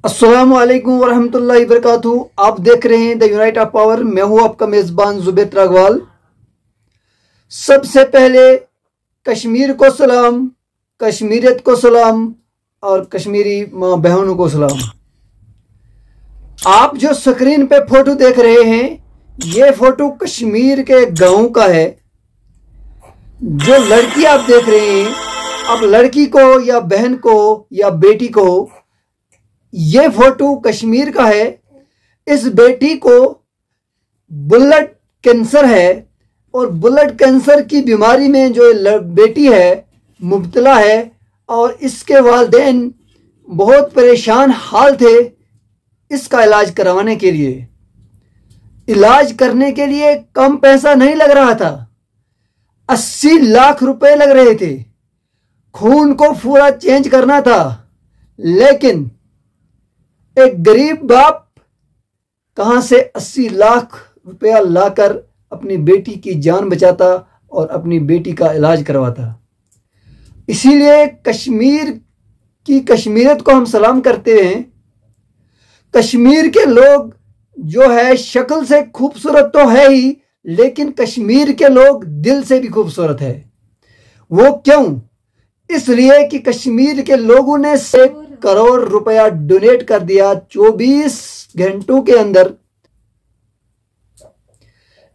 अस्सलामुअलैकुम वरहमतुल्लाहि वबरकातुहू। आप देख रहे हैं द यूनाइट ऑफ पावर। मैं हूं आपका मेज़बान ज़ुबैर त्रागवाल। सबसे पहले कश्मीर को सलाम, कश्मीरियत को सलाम और कश्मीरी माँ बहनों को सलाम। आप जो स्क्रीन पे फोटो देख रहे हैं, ये फोटो कश्मीर के गांव का है। जो लड़की आप देख रहे हैं, अब लड़की को या बहन को या बेटी को, ये फोटो कश्मीर का है। इस बेटी को ब्लड कैंसर है और ब्लड कैंसर की बीमारी में जो बेटी है मुब्तला है और इसके वालिदैन बहुत परेशान हाल थे इसका इलाज करवाने के लिए। इलाज करने के लिए कम पैसा नहीं लग रहा था, 80 लाख रुपए लग रहे थे। खून को पूरा चेंज करना था, लेकिन एक गरीब बाप कहां से 80 लाख रुपया लाकर अपनी बेटी की जान बचाता और अपनी बेटी का इलाज करवाता। इसीलिए कश्मीर की कश्मीरियत को हम सलाम करते हैं। कश्मीर के लोग जो है शक्ल से खूबसूरत तो है ही, लेकिन कश्मीर के लोग दिल से भी खूबसूरत है। वो क्यों? इसलिए कि कश्मीर के लोगों ने 1 करोड़ रुपया डोनेट कर दिया 24 घंटों के अंदर।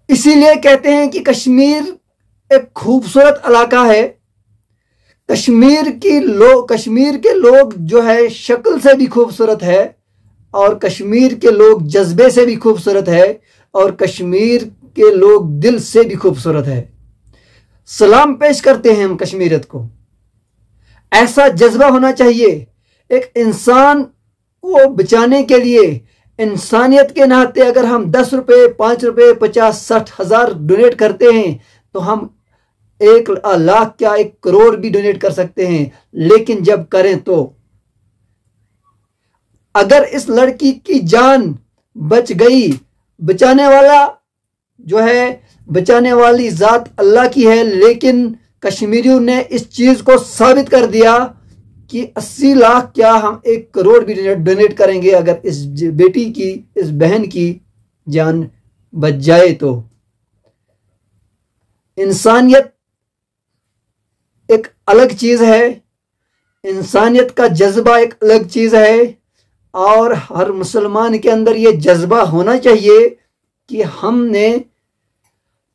इसीलिए कहते हैं कि कश्मीर एक खूबसूरत इलाका है। कश्मीर के लोग जो है शक्ल से भी खूबसूरत है और कश्मीर के लोग जज्बे से भी खूबसूरत है और कश्मीर के लोग दिल से भी खूबसूरत है। सलाम पेश करते हैं हम कश्मीरियत को। ऐसा जज्बा होना चाहिए। एक इंसान को बचाने के लिए इंसानियत के नाते अगर हम 10 रुपये, 5 रुपये, 50, 60 हजार डोनेट करते हैं तो हम 1 लाख क्या 1 करोड़ भी डोनेट कर सकते हैं। लेकिन जब करें तो अगर इस लड़की की जान बच गई, बचाने वाला जो है, बचाने वाली जात अल्लाह की है। लेकिन कश्मीरियों ने इस चीज को साबित कर दिया कि 80 लाख क्या हम 1 करोड़ भी डोनेट करेंगे अगर इस बेटी की, इस बहन की जान बच जाए तो। इंसानियत एक अलग चीज है, इंसानियत का जज्बा एक अलग चीज है और हर मुसलमान के अंदर ये जज्बा होना चाहिए कि हमने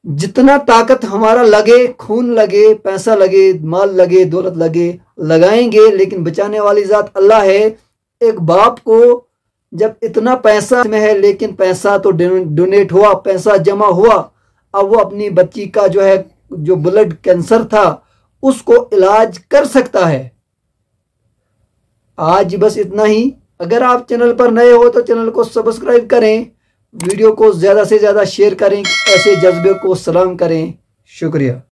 जितना ताकत हमारा लगे, खून लगे, पैसा लगे, माल लगे, दौलत लगे, लगाएंगे, लेकिन बचाने वाली जात अल्लाह है। एक बाप को जब इतना पैसा में है, लेकिन पैसा तो डोनेट हुआ, पैसा जमा हुआ, अब वो अपनी बच्ची का जो है, जो ब्लड कैंसर था, उसको इलाज कर सकता है। आज बस इतना ही। अगर आप चैनल पर नए हो तो चैनल को सब्सक्राइब करें, वीडियो को ज़्यादा से ज़्यादा शेयर करें, ऐसे जज्बे को सलाम करें। शुक्रिया।